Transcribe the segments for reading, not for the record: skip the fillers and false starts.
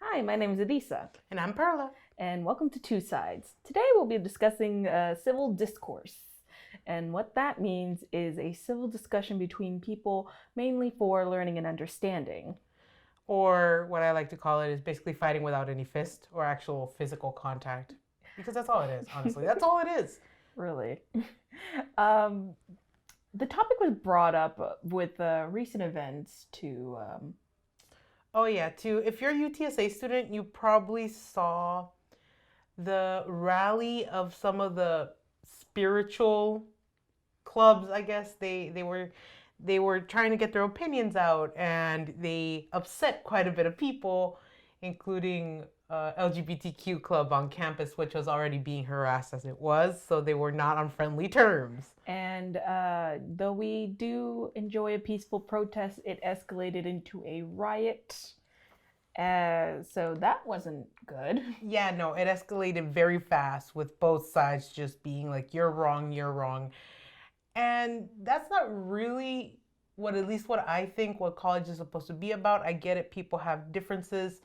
Hi, my name is Edysa. And I'm Perla. And welcome to Two Sides. Today we'll be discussing civil discourse. And what that means is a civil discussion between people, mainly for learning and understanding. Or what I like to call it is basically fighting without any fist or actual physical contact. Because that's all it is, honestly. That's all it is. Really. The topic was brought up with recent events to... if you're a UTSA student, you probably saw the rally of some of the spiritual clubs, I guess. They were trying to get their opinions out, and they upset quite a bit of people, including LGBTQ club on campus, which was already being harassed as it was, so they were not on friendly terms. And though we do enjoy a peaceful protest, it escalated into a riot. So that wasn't good. Yeah, no, it escalated very fast with both sides just being like, you're wrong, you're wrong. And that's not really what I think what college is supposed to be about. I get it, people have differences,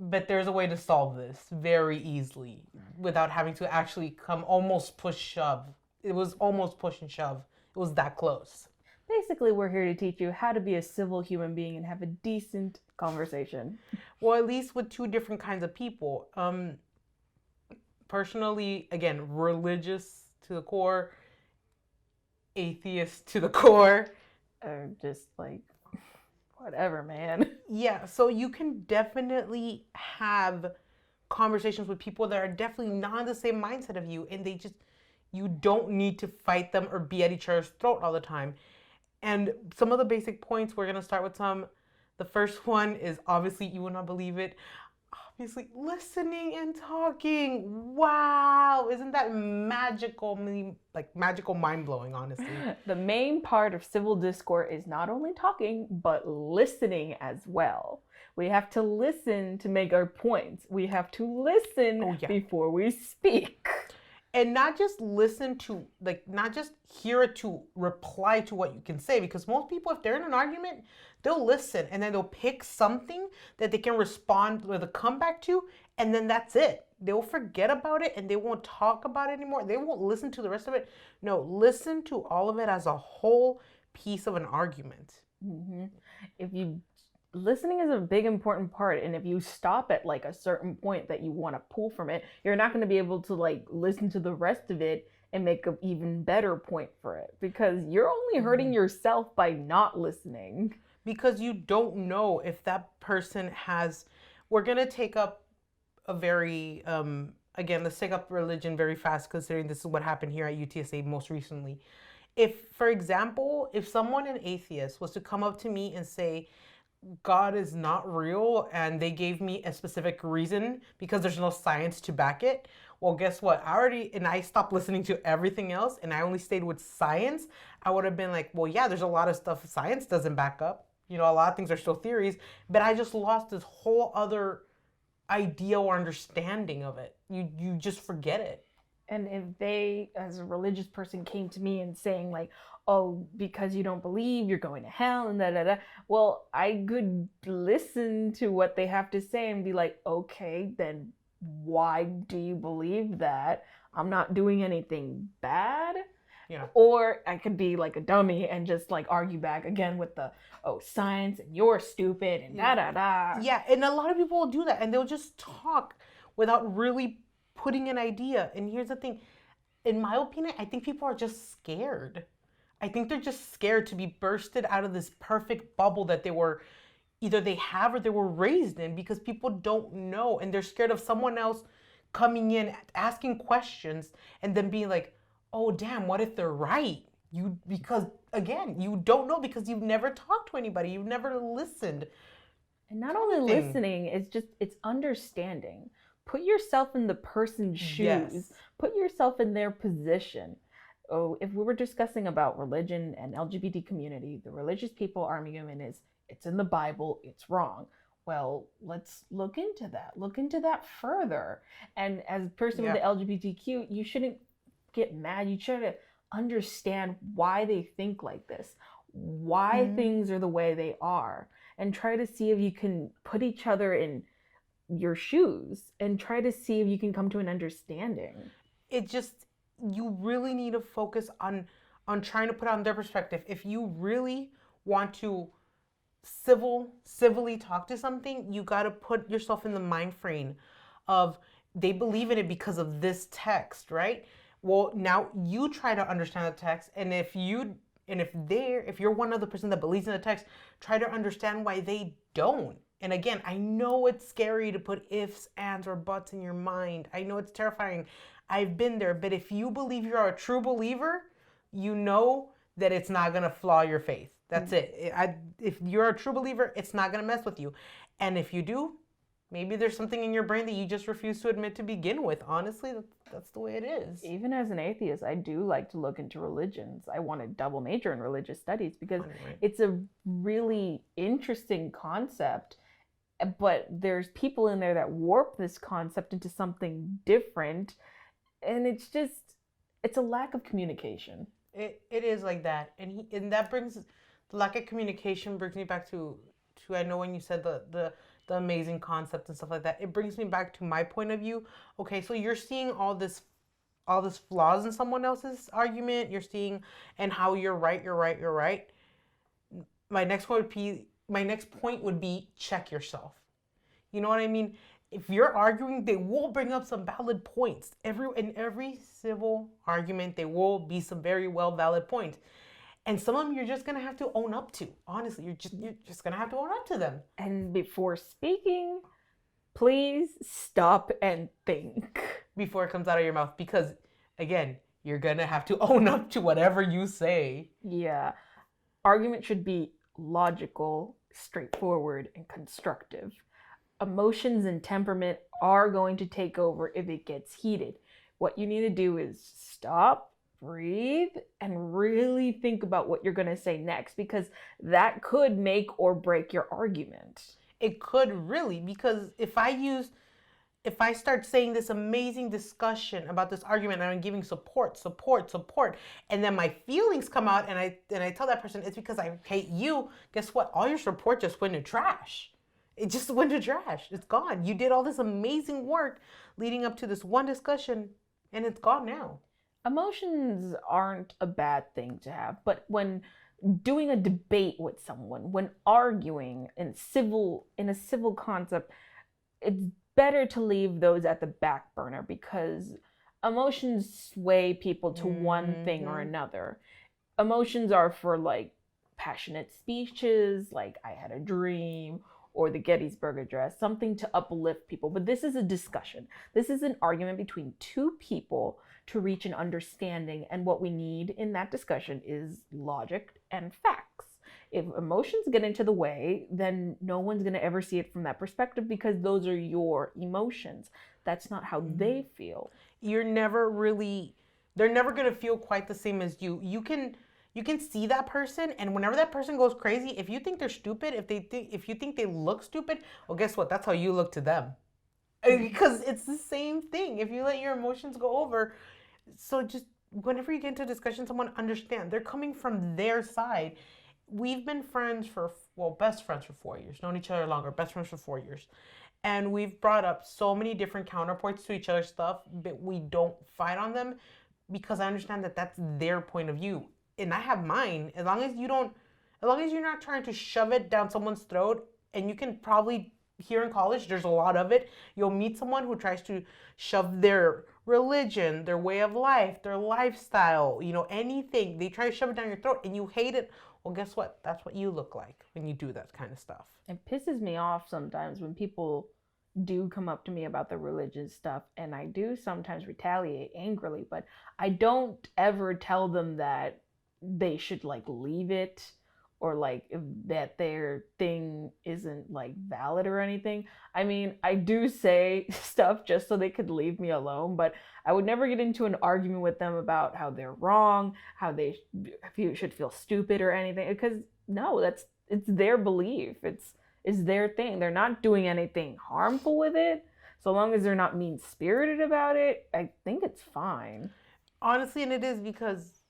but there's a way to solve this very easily without having to actually come almost push shove. It was almost push and shove. It was that close. Basically, we're here to teach you how to be a civil human being and have a decent conversation. Well, at least with two different kinds of people. Personally, again, religious to the core, atheist to the core. Just like, whatever, man. Yeah, so you can definitely have conversations with people that are definitely not in the same mindset of you, and you don't need to fight them or be at each other's throat all the time. And some of the basic points, we're going to start with some. The first one is, obviously, you will not believe it, obviously, listening and talking. Wow, isn't that magical, mind-blowing, honestly. The main part of civil discourse is not only talking, but listening as well. We have to listen to make our points. We have to listen before we speak. And not just listen to, not just hear it to reply to what you can say. Because most people, if they're in an argument, they'll listen and then they'll pick something that they can respond with a comeback to. And then that's it. They'll forget about it and they won't talk about it anymore. They won't listen to the rest of it. No, listen to all of it as a whole piece of an argument. Mm-hmm. Listening is a big important part, and if you stop at like a certain point that you want to pull from it, you're not going to be able to like listen to the rest of it and make an even better point for it, because you're only hurting yourself by not listening. Because you don't know if that person has... We're going to take up a very again, let's take up religion very fast, considering this is what happened here at UTSA most recently. If, for example, if someone, an atheist, was to come up to me and say God is not real, and they gave me a specific reason because there's no science to back it, well, guess what? I stopped listening to everything else, and I only stayed with science. I would have been like, well, yeah, there's a lot of stuff science doesn't back up. You know, a lot of things are still theories, but I just lost this whole other idea or understanding of it. You just forget it. And if they, as a religious person, came to me and saying like, oh, because you don't believe, you're going to hell and da-da-da. Well, I could listen to what they have to say and be like, okay, then why do you believe that? I'm not doing anything bad. Yeah. Or I could be like a dummy and just like argue back again with the, oh, science and you're stupid and da-da-da. Yeah, and a lot of people will do that, and they'll just talk without really putting an idea. And here's the thing. In my opinion, I think people are just scared. I think they're just scared to be bursted out of this perfect bubble that they were raised in, because people don't know, and they're scared of someone else coming in, asking questions, and then being like, oh, damn, what if they're right? Because again, you don't know, because you've never talked to anybody. You've never listened. And not only listening, it's understanding. Put yourself in the person's shoes. Yes. Put yourself in their position. Oh, if we were discussing about religion and LGBT community, the religious people argument is, it's in the Bible, it's wrong. Well, let's look into that. Look into that further. And as a person with the LGBTQ, you shouldn't get mad. You should understand why they think like this, why things are the way they are, and try to see if you can put each other in your shoes and try to see if you can come to an understanding. You really need to focus on trying to put on their perspective. If you really want to civilly talk to something, you got to put yourself in the mind frame of they believe in it because of this text, right? Well, now you try to understand the text, and if you're one of the person that believes in the text, try to understand why they don't. And again, I know it's scary to put ifs, ands, or buts in your mind. I know it's terrifying. I've been there. But if you believe you're a true believer, you know that it's not going to flaw your faith. That's it. If you're a true believer, it's not going to mess with you. And if you do, maybe there's something in your brain that you just refuse to admit to begin with. Honestly, that's the way it is. Even as an atheist, I do like to look into religions. I want to double major in religious studies because it's a really interesting concept. But there's people in there that warp this concept into something different. And it's a lack of communication. It is like that. And that brings, the lack of communication brings me back to I know when you said the amazing concept and stuff like that, it brings me back to my point of view. Okay, so you're seeing all this flaws in someone else's argument. You're seeing and how you're right. My next point would be check yourself. You know what I mean? If you're arguing, they will bring up some valid points. In every civil argument, there will be some very well valid points. And some of them you're just going to have to own up to. Honestly, you're just going to have to own up to them. And before speaking, please stop and think. Before it comes out of your mouth. Because, again, you're going to have to own up to whatever you say. Yeah. Argument should be logical, straightforward, and constructive. Emotions and temperament are going to take over if it gets heated. What you need to do is stop, breathe, and really think about what you're going to say next, because that could make or break your argument. It could really, because if I start saying this amazing discussion about this argument and I'm giving support, and then my feelings come out and I tell that person it's because I hate you, guess what? All your support just went to trash. It just went to trash. It's gone. You did all this amazing work leading up to this one discussion, and it's gone now. Emotions aren't a bad thing to have, but when doing a debate with someone, when arguing in a civil concept, it's better to leave those at the back burner because emotions sway people to one thing or another. Emotions are for like passionate speeches, like I had a dream, or the Gettysburg Address, something to uplift people. But this is a discussion. This is an argument between two people to reach an understanding. And what we need in that discussion is logic and facts. If emotions get into the way, then no one's going to ever see it from that perspective because those are your emotions. That's not how they feel. They're never going to feel quite the same as you. You can see that person, and whenever that person goes crazy, if you think they're stupid, if you think they look stupid, well, guess what? That's how you look to them. Because it's the same thing. If you let your emotions go over, so just whenever you get into a discussion, someone understand they're coming from their side. We've been best friends for 4 years, known each other longer, best friends for 4 years. And we've brought up so many different counterpoints to each other's stuff, but we don't fight on them because I understand that that's their point of view. And I have mine. As long as you're not trying to shove it down someone's throat, and you can probably, here in college, there's a lot of it. You'll meet someone who tries to shove their religion, their way of life, their lifestyle, anything. They try to shove it down your throat and you hate it. Well, guess what? That's what you look like when you do that kind of stuff. It pisses me off sometimes when people do come up to me about the religious stuff, and I do sometimes retaliate angrily, but I don't ever tell them that they should leave it or if that their thing isn't valid or anything. I mean, I do say stuff just so they could leave me alone, but I would never get into an argument with them about how they're wrong, how they should feel stupid or anything, because no, it's their belief. It's their thing. They're not doing anything harmful with it. So long as they're not mean-spirited about it, I think it's fine. Honestly, and it is, because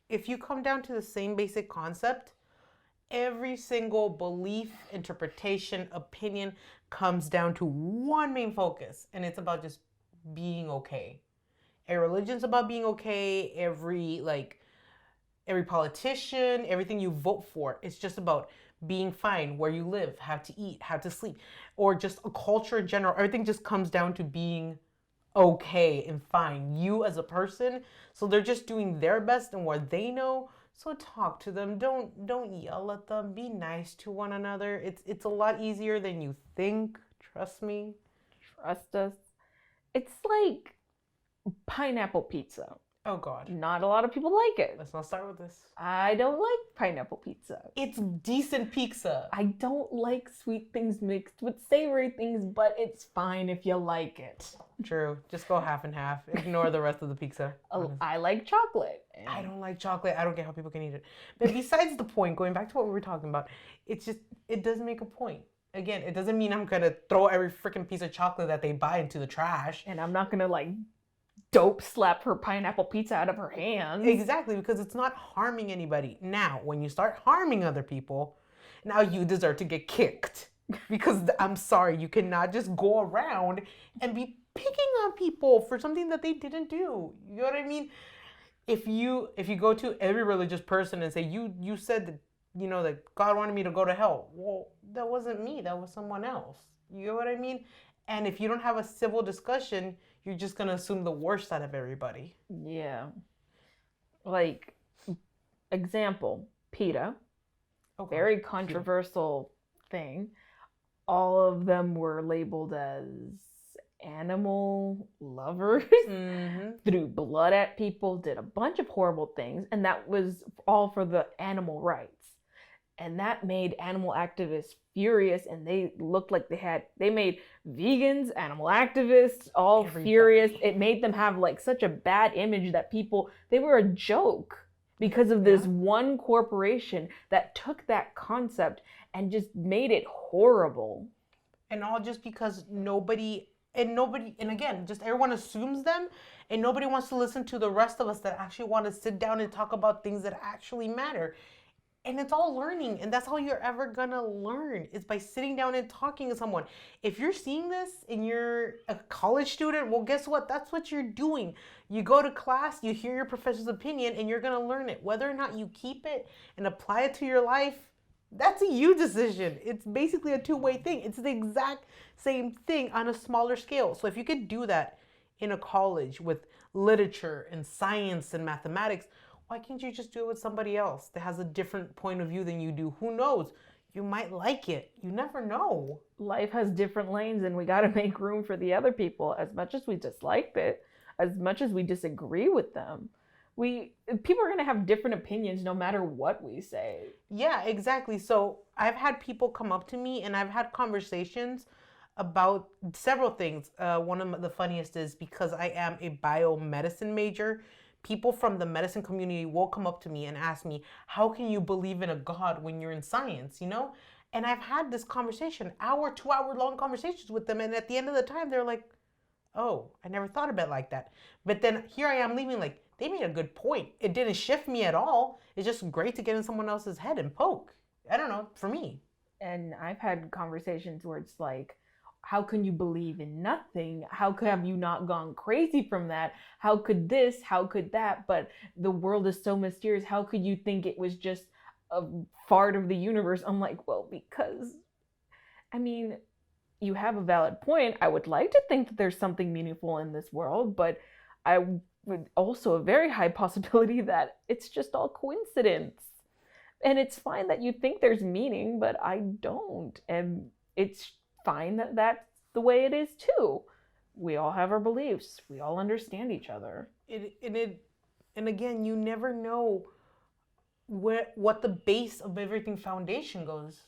if you come down to the same basic concept every single belief, interpretation, opinion comes down to one main focus, and it's about just being okay. A religion's about being okay. Every politician, everything you vote for, it's just about being fine, where you live, how to eat, how to sleep, or just a culture in general. Everything just comes down to being okay and fine, you as a person. So they're just doing their best and what they know. So talk to them. Don't yell at them. Be nice to one another. It's a lot easier than you think. Trust me. Trust us. It's like pineapple pizza. Oh God. Not a lot of people like it. Let's not start with this. I don't like pineapple pizza. It's decent pizza. I don't like sweet things mixed with savory things, but it's fine if you like it. True. Just go half and half. Ignore the rest of the pizza. I like chocolate. I don't like chocolate. I don't get how people can eat it. But besides the point, going back to what we were talking about, it's just, it doesn't make a point. Again, it doesn't mean I'm going to throw every freaking piece of chocolate that they buy into the trash. And I'm not going to like dope slap her pineapple pizza out of her hands. Exactly, because it's not harming anybody. Now, when you start harming other people, now you deserve to get kicked. Because I'm sorry, you cannot just go around and be picking on people for something that they didn't do. You know what I mean? If you go to every religious person and say, you said that, you know, that God wanted me to go to hell. Well, that wasn't me. That was someone else. You know what I mean? And if you don't have a civil discussion, you're just going to assume the worst out of everybody. Yeah. Like, example, PETA. Okay. Very controversial thing. All of them were labeled as animal lovers, threw blood at people, did a bunch of horrible things, and that was all for the animal rights. And that made animal activists furious, and they looked like they made vegans, animal activists, all everybody furious. It made them have like such a bad image that they were a joke because of this one corporation that took that concept and just made it horrible. And all just because and again, just everyone assumes them, and nobody wants to listen to the rest of us that actually want to sit down and talk about things that actually matter. And it's all learning, and that's how you're ever gonna learn, is by sitting down and talking to someone. If you're seeing this and you're a college student, well, guess what? That's what you're doing. You go to class, you hear your professor's opinion, and you're gonna learn it. Whether or not you keep it and apply it to your life, that's a you decision. It's basically a two-way thing. It's the exact same thing on a smaller scale. So if you could do that in a college with literature and science and mathematics, why can't you just do it with somebody else that has a different point of view than you do? Who knows? You might like it. You never know. Life has different lanes, and we got to make room for the other people. As much as we dislike it, as much as we disagree with them, people are going to have different opinions no matter what we say. Yeah, exactly. So I've had people come up to me, and I've had conversations about several things. One of the funniest is because I am a biomedicine major, people from the medicine community will come up to me and ask me, how can you believe in a God when you're in science, you know? And I've had this conversation, 2-hour long conversations with them. And at the end of the time, they're like, oh, I never thought about it like that. But then here I am leaving like, they made a good point. It didn't shift me at all. It's just great to get in someone else's head and poke. I don't know, for me. And I've had conversations where it's like, how can you believe in nothing? How have you not gone crazy from that? How could this? How could that? But the world is so mysterious. How could you think it was just a fart of the universe? I'm like, well, because, I mean, you have a valid point. I would like to think that there's something meaningful in this world, but I would also a very high possibility that it's just all coincidence. And it's fine that you think there's meaning, but I don't. And it's fine that that's the way it is too. We all have our beliefs. We all understand each other. And again, you never know what the base of everything foundation goes.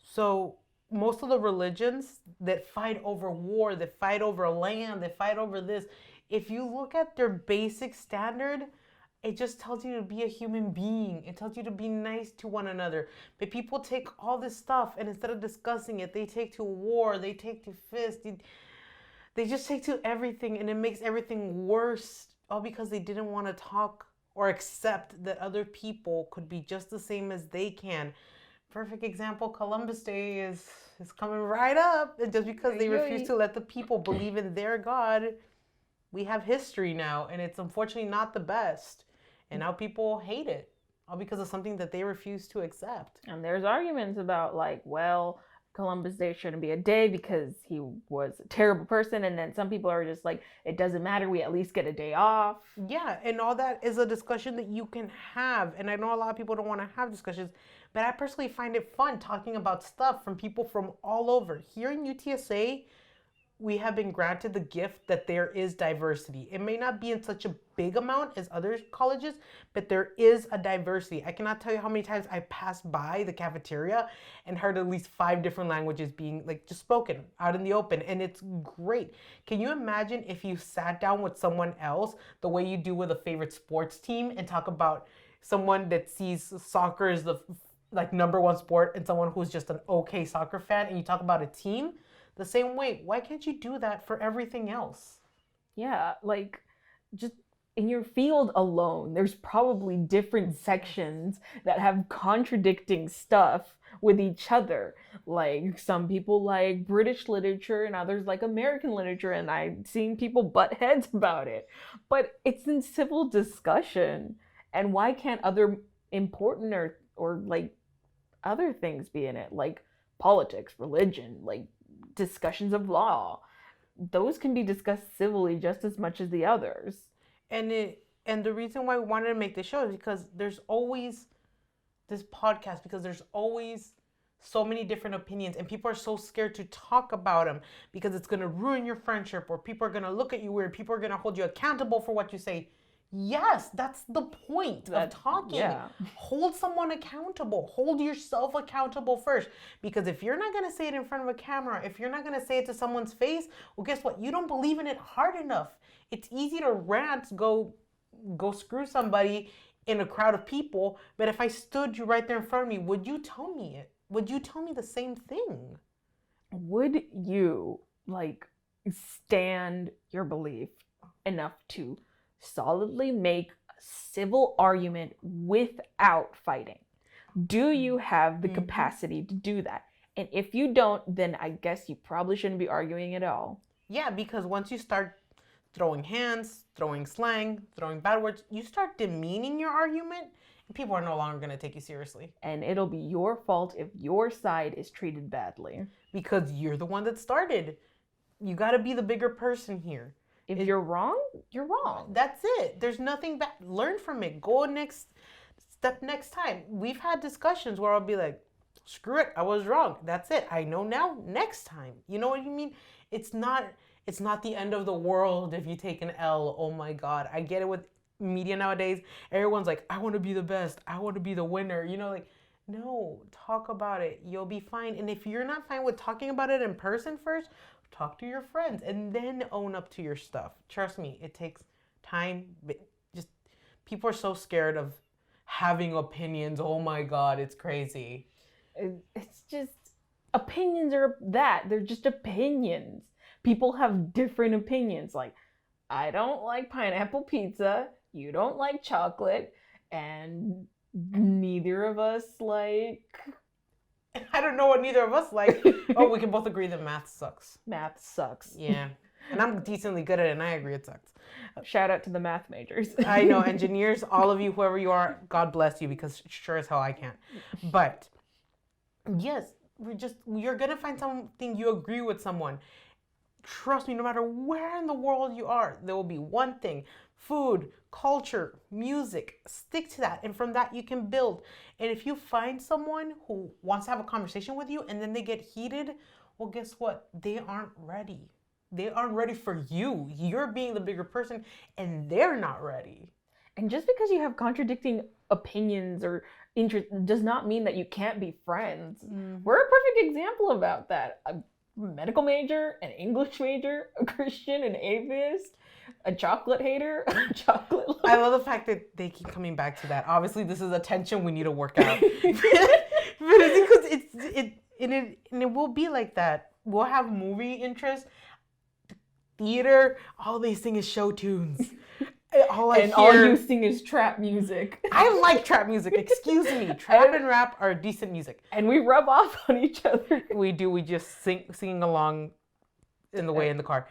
So most of the religions that fight over war, that fight over land, that fight over this, if you look at their basic standard, it just tells you to be a human being. It tells you to be nice to one another. But people take all this stuff, and instead of discussing it, they take to war, they take to fist, they just take to everything, and it makes everything worse, all because they didn't want to talk or accept that other people could be just the same as they can. Perfect example, Columbus Day is coming right up. And just because they refuse to let the people believe in their God, we have history now. And it's unfortunately not the best. And now people hate it, all because of something that they refuse to accept. And there's arguments about like, well, Columbus Day shouldn't be a day because he was a terrible person. And then some people are just like, it doesn't matter. We at least get a day off. Yeah. And all that is a discussion that you can have. And I know a lot of people don't want to have discussions, but I personally find it fun talking about stuff from people from all over. Here in UTSA, we have been granted the gift that there is diversity. It may not be in such a big amount as other colleges, but there is a diversity. I cannot tell you how many times I passed by the cafeteria and heard at least 5 different languages being like just spoken out in the open. And it's great. Can you imagine if you sat down with someone else the way you do with a favorite sports team and talk about someone that sees soccer as the like number one sport and someone who's just an okay soccer fan, and you talk about a team the same way? Why can't you do that for everything else? Yeah, like just in your field alone, there's probably different sections that have contradicting stuff with each other. Like some people like British literature and others like American literature, and I've seen people butt heads about it. But it's in civil discussion. And why can't other important or like other things be in it? Like politics, religion, like discussions of law. Those can be discussed civilly just as much as the others. And the reason why we wanted to make this show is because there's always this podcast, because there's always so many different opinions, and people are so scared to talk about them because it's going to ruin your friendship, or people are going to look at you weird, people are going to hold you accountable for what you say. Yes, that's the point of talking. Yeah. Hold someone accountable. Hold yourself accountable first. Because if you're not going to say it in front of a camera, if you're not going to say it to someone's face, well, guess what? You don't believe in it hard enough. It's easy to rant, go screw somebody in a crowd of people. But if I stood you right there in front of me, would you tell me it? Would you tell me the same thing? Would you, like, stand your belief enough to solidly make a civil argument without fighting? Do you have the capacity to do that? And if you don't, then I guess you probably shouldn't be arguing at all. Yeah, because once you start throwing hands, throwing slang, throwing bad words, you start demeaning your argument, and people are no longer going to take you seriously. And it'll be your fault if your side is treated badly. Because you're the one that started. You got to be the bigger person here. If you're wrong, you're wrong. That's it. There's nothing bad. Learn from it. Go next time. We've had discussions where I'll be like, screw it, I was wrong. That's it. I know now. Next time. You know what you mean? It's not the end of the world if you take an L. Oh my God. I get it with media nowadays. Everyone's like, I want to be the best. I want to be the winner. You know, like, no, talk about it. You'll be fine. And if you're not fine with talking about it in person first, talk to your friends and then own up to your stuff. Trust me, it takes time. Just people are so scared of having opinions. Oh my God, it's crazy. It's just opinions are that. They're just opinions. People have different opinions. Like, I don't like pineapple pizza. You don't like chocolate. And neither of us like... I don't know what neither of us like. Oh, we can both agree that math sucks. Math sucks. Yeah. And I'm decently good at it, and I agree it sucks. Shout out to the math majors. I know, engineers, all of you, whoever you are, God bless you, because sure as hell I can't. But, yes, you're going to find something you agree with someone. Trust me, no matter where in the world you are, there will be one thing. Food, culture, music, stick to that. And from that, you can build. And if you find someone who wants to have a conversation with you and then they get heated, well, guess what? They aren't ready. They aren't ready for you. You're being the bigger person and they're not ready. And just because you have contradicting opinions or interests does not mean that you can't be friends. Mm-hmm. We're a perfect example about that. A medical major, an English major, a Christian, an atheist, a chocolate hater, a chocolate lover. I love the fact that they keep coming back to that. Obviously, this is a tension we need to work out. But it's because it will be like that. We'll have movie interest, theater, all these things is show tunes. All you sing is trap music. I like trap music. Excuse me. Trap and rap are decent music. And we rub off on each other. We do. We just singing along in the way in the car.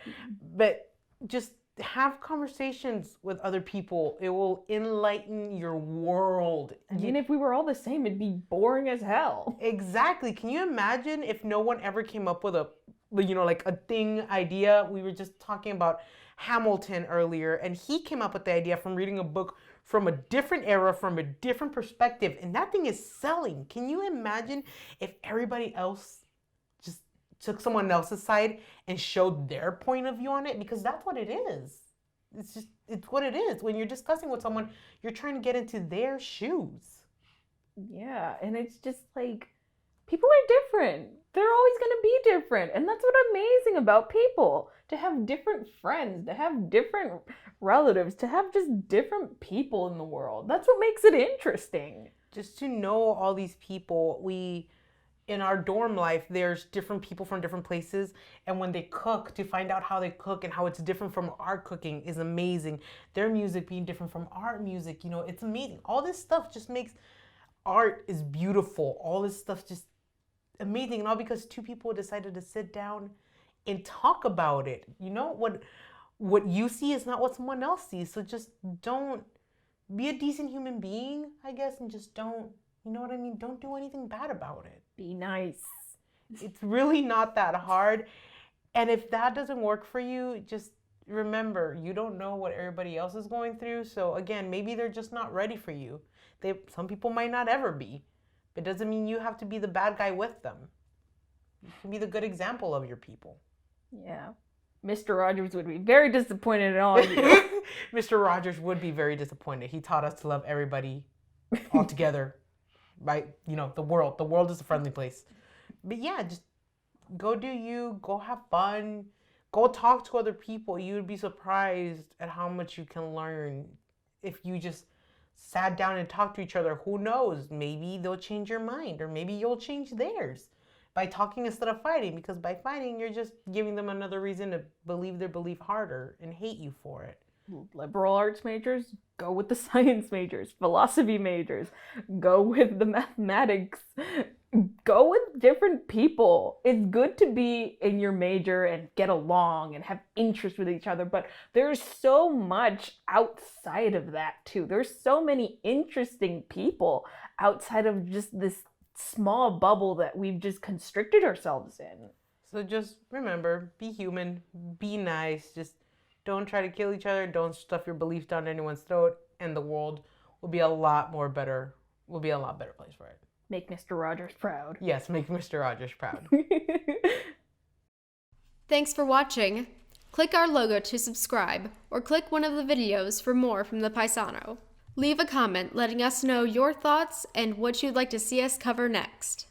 But just have conversations with other people. It will enlighten your world. I mean, if we were all the same, it'd be boring as hell. Exactly. Can you imagine if no one ever came up with a thing idea? We were just talking about Hamilton earlier, and he came up with the idea from reading a book from a different era, from a different perspective, and that thing is selling. Can you imagine if everybody else just took someone else's side and showed their point of view on it? Because that's what it is. It's what it is. When you're discussing with someone, you're trying to get into their shoes. Yeah, and it's just like, people are different. They're always going to be different. And that's what's amazing about people. To have different friends, to have different relatives, to have just different people in the world. That's what makes it interesting. Just to know all these people, in our dorm life, there's different people from different places. And when they cook, to find out how they cook and how it's different from our cooking is amazing. Their music being different from our music, it's amazing. All this stuff just makes art is beautiful. All this stuff just amazing, and all because two people decided to sit down and talk about it. What you see is not what someone else sees. So just don't be a decent human being, I guess, and just don't, you know what I mean? Don't do anything bad about it. Be nice. It's really not that hard. And if that doesn't work for you, just remember, you don't know what everybody else is going through. So again, maybe they're just not ready for you. Some people might not ever be. It doesn't mean you have to be the bad guy with them. You can be the good example of your people. Yeah. Mr. Rogers would be very disappointed in all of you. Mr. Rogers would be very disappointed. He taught us to love everybody all together. Right? The world. The world is a friendly place. But yeah, just go do you. Go have fun. Go talk to other people. You would be surprised at how much you can learn if you just sat down and talked to each other. Who knows? Maybe they'll change your mind, or maybe you'll change theirs by talking instead of fighting, because by fighting, you're just giving them another reason to believe their belief harder and hate you for it. Liberal arts majors, go with the science majors. Philosophy majors, go with the mathematics. Go with different people. It's good to be in your major and get along and have interest with each other, but there's so much outside of that too. There's so many interesting people outside of just this small bubble that we've just constricted ourselves in. So just remember, be human, be nice, just don't try to kill each other, don't stuff your beliefs down anyone's throat, and the world will be a lot better place for it. Make Mr. Rogers proud. Yes, make Mr. Rogers proud. Thanks for watching. Click our logo to subscribe, or click one of the videos for more from the Paisano. Leave a comment letting us know your thoughts and what you'd like to see us cover next.